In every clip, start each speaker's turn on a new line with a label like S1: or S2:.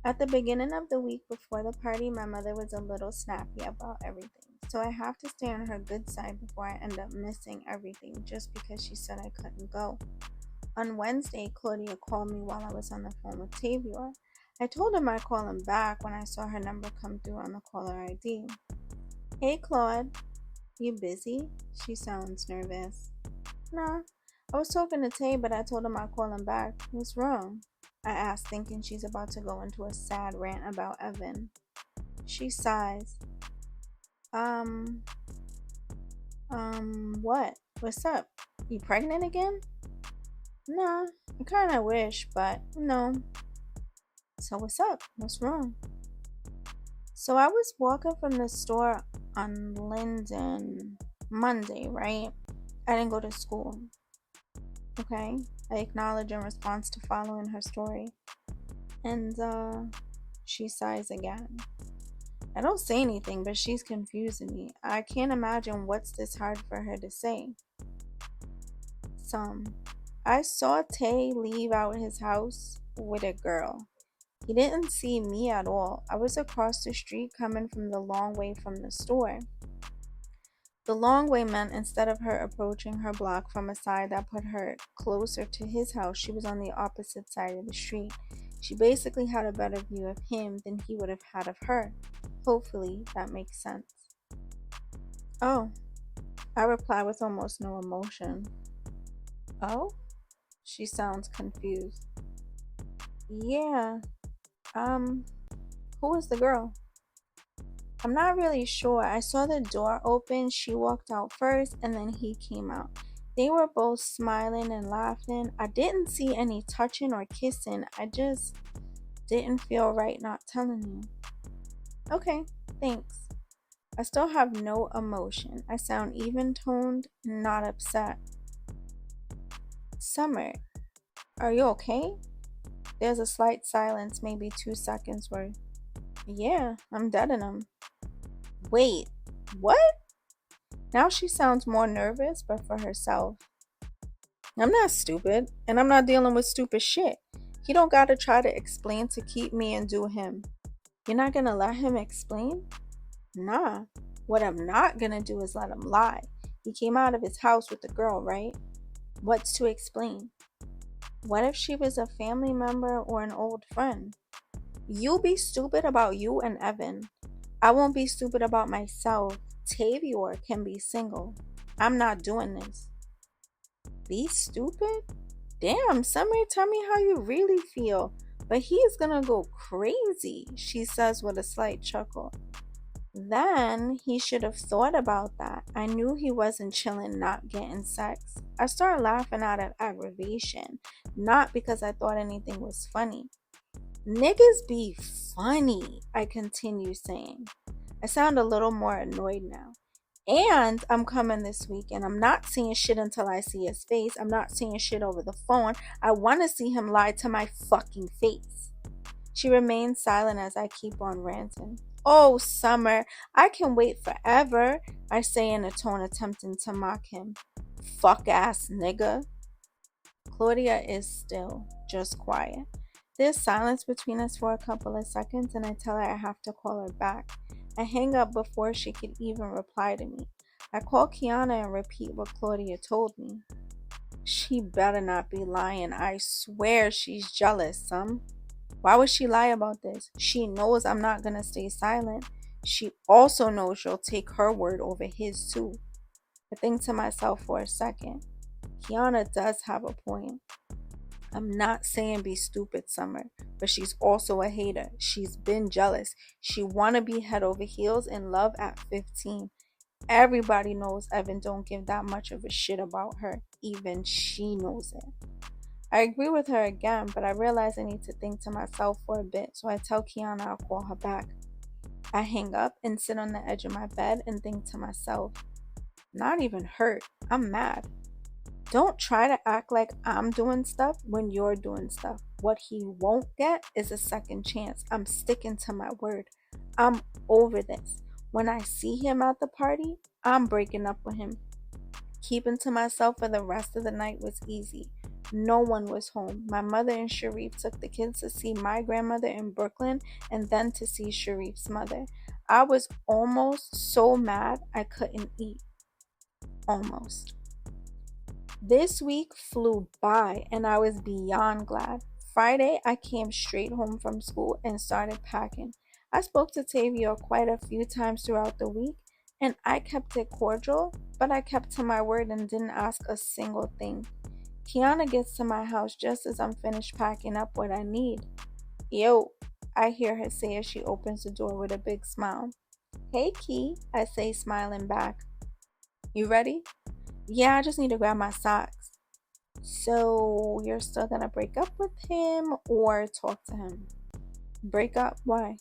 S1: At the beginning of the week before the party, my mother was a little snappy about everything. So I have to stay on her good side before I end up missing everything just because she said I couldn't go. On Wednesday, Claudia called me while I was on the phone with Tavior. I told him I'd call him back when I saw her number come through on the caller ID. Hey Claude, you busy? She sounds nervous. Nah, I was talking to Tay, but I told him I'd call him back. What's wrong? I asked, thinking she's about to go into a sad rant about Evan. She sighs. Um, what? What's up? You pregnant again? Nah, I kinda wish, but no. So what's up? What's wrong? So I was walking from the store on Linden Monday, right? I didn't go to school. Okay? I acknowledge in response to following her story. And she sighs again. I don't say anything, but she's confusing me. I can't imagine what's this hard for her to say. Some. I saw Tay leave out his house with a girl. He didn't see me at all. I was across the street coming from the long way from the store. The long way meant instead of her approaching her block from a side that put her closer to his house, she was on the opposite side of the street. She basically had a better view of him than he would have had of her. Hopefully, that makes sense. Oh, I reply with almost no emotion. Oh? She sounds confused. Yeah, um, who was the girl? I'm not really sure. I saw the door open, she walked out first, and then he came out. They were both smiling and laughing. I didn't see any touching or kissing. I just didn't feel right not telling you. Okay, thanks. I still have no emotion. I sound even toned, not upset. Summer, are you okay? There's a slight silence, maybe 2 seconds worth. Yeah, I'm dead in them. Wait, what? Now she sounds more nervous, but for herself. I'm not stupid, and I'm not dealing with stupid shit. He don't gotta try to explain to keep me and do him. You're not gonna let him explain? Nah. What I'm not gonna do is let him lie. He came out of his house with the girl, right? What's to explain? What if she was a family member or an old friend? You be stupid about you and Evan. I won't be stupid about myself. Tavior can be single. I'm not doing this. Be stupid? Damn, Summer, tell me how you really feel. But he is gonna go crazy, she says with a slight chuckle. Then he should have thought about that. I knew he wasn't chilling, not getting sex. I started laughing out of aggravation, not because I thought anything was funny. Niggas be funny, I continue saying. I sound a little more annoyed now. And I'm coming this weekend. I'm not seeing shit until I see his face. I'm not seeing shit over the phone. I want to see him lie to my fucking face. She remains silent as I keep on ranting. Oh, Summer, I can wait forever, I say in a tone attempting to mock him. Fuck ass nigga. Claudia is still, just quiet. There's silence between us for a couple of seconds, and I tell her I have to call her back. I hang up before she could even reply to me. I call Kiana and repeat what Claudia told me. She better not be lying. I swear she's jealous, son. Why would she lie about this? She knows I'm not gonna stay silent. She also knows she'll take her word over his too. I think to myself for a second. Kiana does have a point. I'm not saying be stupid, Summer, but she's also a hater. She's been jealous. She wanna be head over heels in love at 15. Everybody knows Evan don't give that much of a shit about her. Even she knows it. I agree with her again, but I realize I need to think to myself for a bit, so I tell Kiana I'll call her back. I hang up and sit on the edge of my bed and think to myself, not even hurt, I'm mad. Don't try to act like I'm doing stuff when you're doing stuff. What he won't get is a second chance. I'm sticking to my word. I'm over this. When I see him at the party, I'm breaking up with him. Keeping to myself for the rest of the night was easy. No one was home. My mother and Sharif took the kids to see my grandmother in Brooklyn and then to see Sharif's mother. I was almost so mad I couldn't eat. Almost. This week flew by and I was beyond glad. Friday, I came straight home from school and started packing. I spoke to Tavia quite a few times throughout the week and I kept it cordial, but I kept to my word and didn't ask a single thing. Kiana gets to my house just as I'm finished packing up what I need. Yo, I hear her say as she opens the door with a big smile. Hey, Key, I say, smiling back. You ready? Yeah, I just need to grab my socks. So, you're still gonna break up with him or talk to him? Break up? Why?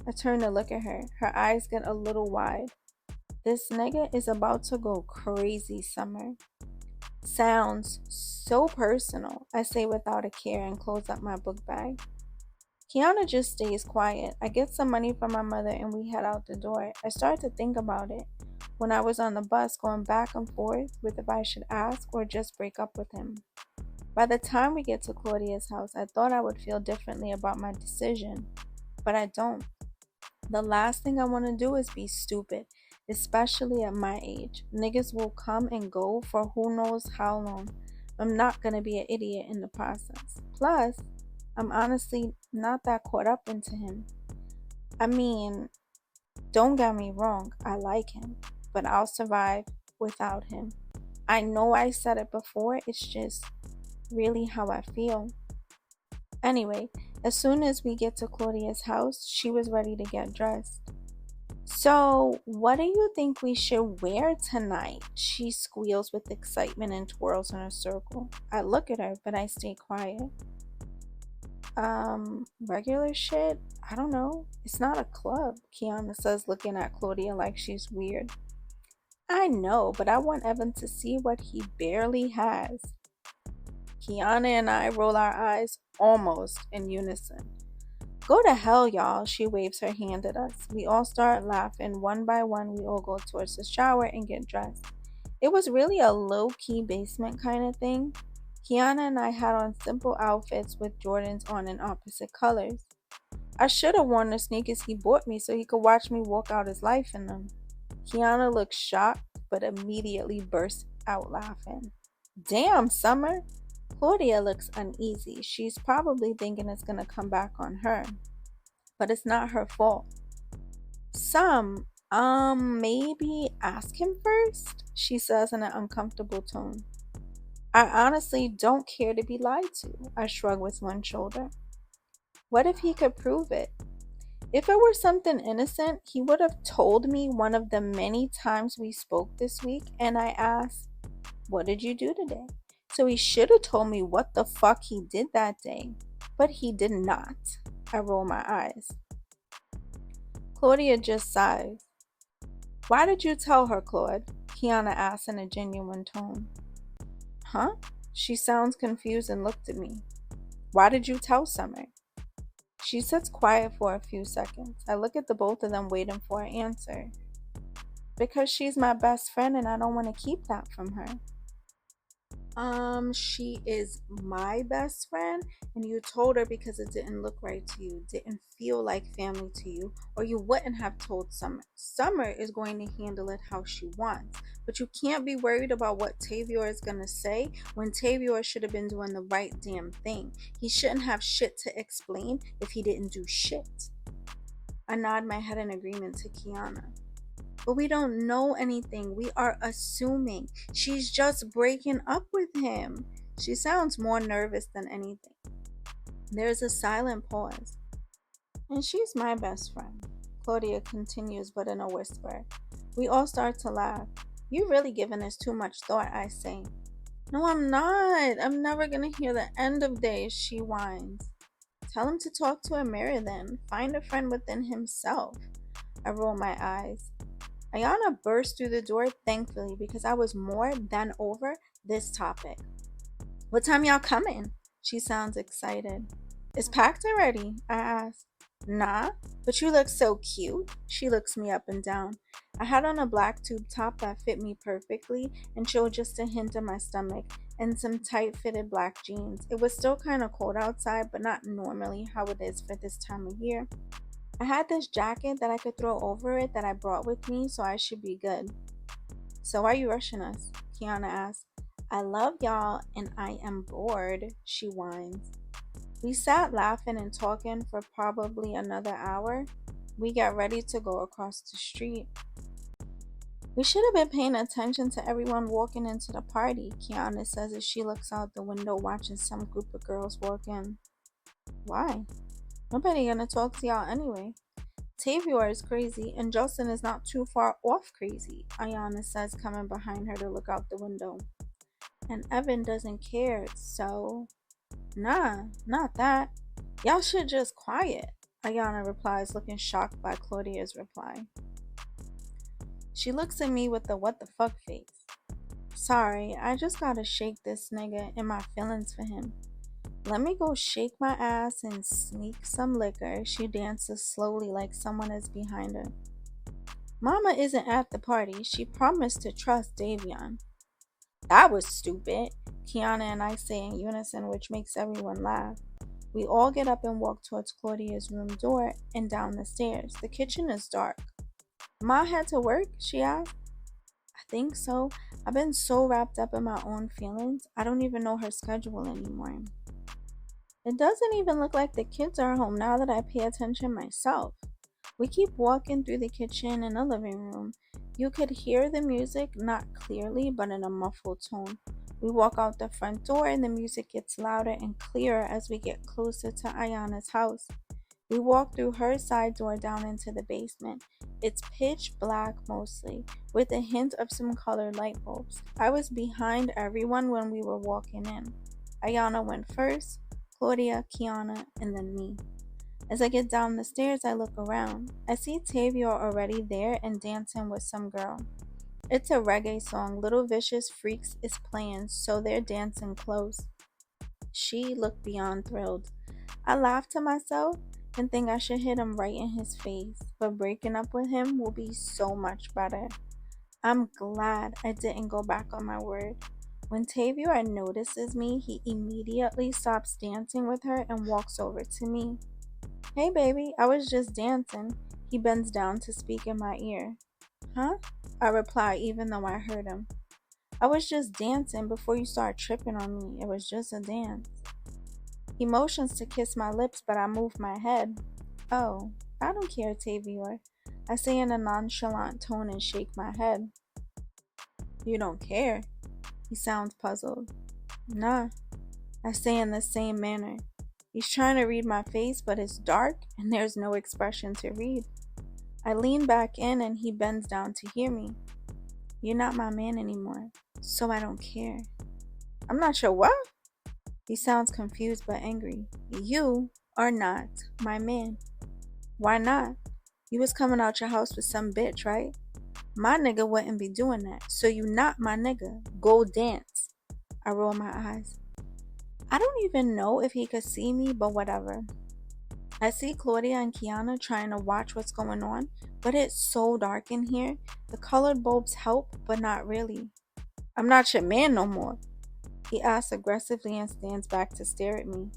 S1: I turn to look at her. Her eyes get a little wide. This nigga is about to go crazy, Summer. Sounds so personal, I say without a care and close up my book bag. Kiana just stays quiet. I get some money from my mother and we head out the door. I start to think about it when I was on the bus going back and forth with if I should ask or just break up with him. By the time we get to Claudia's house, I thought I would feel differently about my decision, but I don't. The last thing I want to do is be stupid, especially at my age. Niggas will come and go for who knows how long. I'm not going to be an idiot in the process. Plus, I'm honestly not that caught up into him. I mean, don't get me wrong, I like him, but I'll survive without him. I know I said it before, it's just really how I feel. Anyway, as soon as we get to Claudia's house, she was ready to get dressed. So, what do you think we should wear tonight? She squeals with excitement and twirls in a circle. I look at her, but I stay quiet. Regular shit? I don't know. It's not a club, Kiana says, looking at Claudia like she's weird. I know, but I want Evan to see what he barely has. Kiana and I roll our eyes almost in unison. Go to hell, y'all, she waves her hand at us. We all start laughing. One by one, we all go towards the shower and get dressed. It was really a low-key basement kind of thing. Kiana and I had on simple outfits with Jordans on in opposite colors. I should have worn the sneakers he bought me so he could watch me walk out his life in them. Kiana looked shocked, but immediately burst out laughing. Damn, Summer! Claudia looks uneasy. She's probably thinking it's gonna come back on her. But it's not her fault. Maybe ask him first? She says in an uncomfortable tone. I honestly don't care to be lied to. I shrug with one shoulder. What if he could prove it? If it were something innocent, he would have told me one of the many times we spoke this week, and I asked, what did you do today? So he should have told me what the fuck he did that day. But he did not. I roll my eyes. Claudia just sighs. Why did you tell her, Claude? Kiana asks in a genuine tone. Huh? She sounds confused and looked at me. Why did you tell Summer? She sits quiet for a few seconds. I look at the both of them waiting for an answer. Because she's my best friend and I don't want to keep that from her. She is my best friend and you told her because it didn't look right to you, didn't feel like family to you, or you wouldn't have told Summer. Summer is going to handle it how she wants, but you can't be worried about what Tavia is going to say when Tavia should have been doing the right damn thing. He shouldn't have shit to explain if he didn't do shit. I nod my head in agreement to Kiana. But we don't know anything. We are assuming. She's just breaking up with him. She sounds more nervous than anything. There's a silent pause. And she's my best friend. Claudia continues, but in a whisper. We all start to laugh. You're really giving this too much thought, I say. No, I'm not. I'm never going to hear the end of days, she whines. Tell him to talk to Amira then. Find a friend within himself. I roll my eyes. Ayana burst through the door, thankfully, because I was more than over this topic. What time y'all coming? She sounds excited. Is packed already? I ask. Nah, but you look so cute. She looks me up and down. I had on a black tube top that fit me perfectly and showed just a hint of my stomach, and some tight fitted black jeans. It was still kind of cold outside, but not normally how it is for this time of year. I had this jacket that I could throw over it that I brought with me, so I should be good. So why are you rushing us? Kiana asked. I love y'all and I am bored, she whines. We sat laughing and talking for probably another hour. We got ready to go across the street. We should have been paying attention to everyone walking into the party, Kiana says as she looks out the window watching some group of girls walk in. Why? Nobody gonna talk to y'all anyway. Tavior is crazy, and Justin is not too far off crazy, Ayana says, coming behind her to look out the window. And Evan doesn't care, so. Nah, not that. Y'all should just quiet, Ayana replies, looking shocked by Claudia's reply. She looks at me with the what the fuck face. Sorry, I just gotta shake this nigga and my feelings for him. Let me go shake my ass and sneak some liquor. She dances slowly like someone is behind her. Mama isn't at the party. She promised to trust Davion. That was stupid, Kiana and I say in unison, which makes everyone laugh. We all get up and walk towards Claudia's room door and down the stairs. The kitchen is dark. Ma had to work? She asked. I think so. I've been so wrapped up in my own feelings, I don't even know her schedule anymore. It doesn't even look like the kids are home now that I pay attention myself. We keep walking through the kitchen and the living room. You could hear the music, not clearly, but in a muffled tone. We walk out the front door and the music gets louder and clearer as we get closer to Ayana's house. We walk through her side door down into the basement. It's pitch black mostly, with a hint of some colored light bulbs. I was behind everyone when we were walking in. Ayana went first, Claudia, Kiana, and then me. As I get down the stairs, I look around. I see Tavia already there and dancing with some girl. It's a reggae song. Little Vicious Freaks is playing, so they're dancing close. She looked beyond thrilled. I laugh to myself and think I should hit him right in his face, but breaking up with him will be so much better. I'm glad I didn't go back on my word. When Tavia notices me, he immediately stops dancing with her and walks over to me. Hey baby, I was just dancing. He bends down to speak in my ear. Huh? I reply even though I heard him. I was just dancing before you start tripping on me. It was just a dance. He motions to kiss my lips, but I move my head. Oh, I don't care, Tavia. I say in a nonchalant tone and shake my head. You don't care? He sounds puzzled. Nah, I say in the same manner. He's trying to read my face, but it's dark and there's no expression to read. I lean back in and he bends down to hear me. You're not my man anymore, so I don't care. I'm not sure what? He sounds confused but angry. You are not my man. Why not? You was coming out your house with some bitch, right? My nigga wouldn't be doing that, so you not my nigga. Go dance. I roll my eyes. I don't even know if he could see me, but whatever. I see Claudia and Kiana trying to watch what's going on, but it's so dark in here. The colored bulbs help, but not really. I'm not your man no more. He asks aggressively and stands back to stare at me.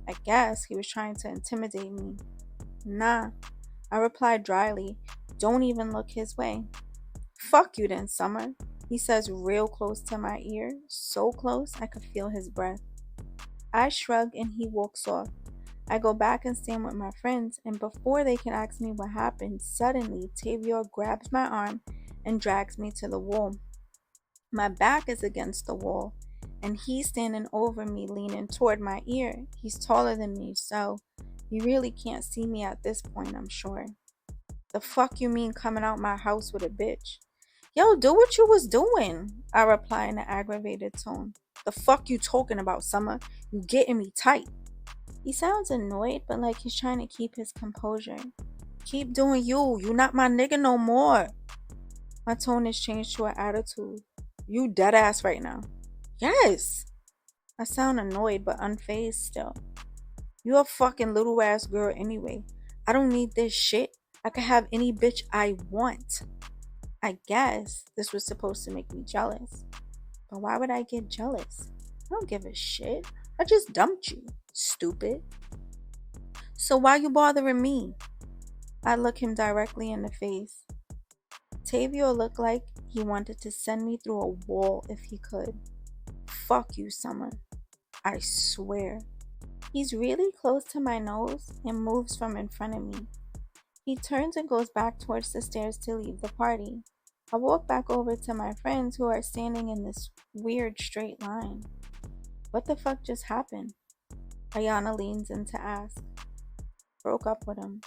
S1: I guess he was trying to intimidate me. Nah, I replied dryly. Don't even look his way. Fuck you then, Summer, he says real close to my ear, so close I could feel his breath. I shrug and he walks off. I go back and stand with my friends, and before they can ask me what happened, suddenly Tavia grabs my arm and drags me to the wall. My back is against the wall, and he's standing over me, leaning toward my ear. He's taller than me, so you really can't see me at this point, I'm sure. The fuck you mean coming out my house with a bitch? Yo, do what you was doing, I reply in an aggravated tone. The fuck you talking about, Summer? You getting me tight. He sounds annoyed, but like he's trying to keep his composure. Keep doing you. You not my nigga no more. My tone is changed to an attitude. You dead ass right now. Yes. I sound annoyed but unfazed still. You a fucking little ass girl anyway. I don't need this shit. I could have any bitch I want. I guess this was supposed to make me jealous. But why would I get jealous? I don't give a shit. I just dumped you, stupid. So why you bothering me? I look him directly in the face. Tavio looked like he wanted to send me through a wall if he could. Fuck you, Summer. I swear. He's really close to my nose and moves from in front of me. He turns and goes back towards the stairs to leave the party. I walk back over to my friends who are standing in this weird straight line. What the fuck just happened? Ayana leans in to ask. Broke up with him.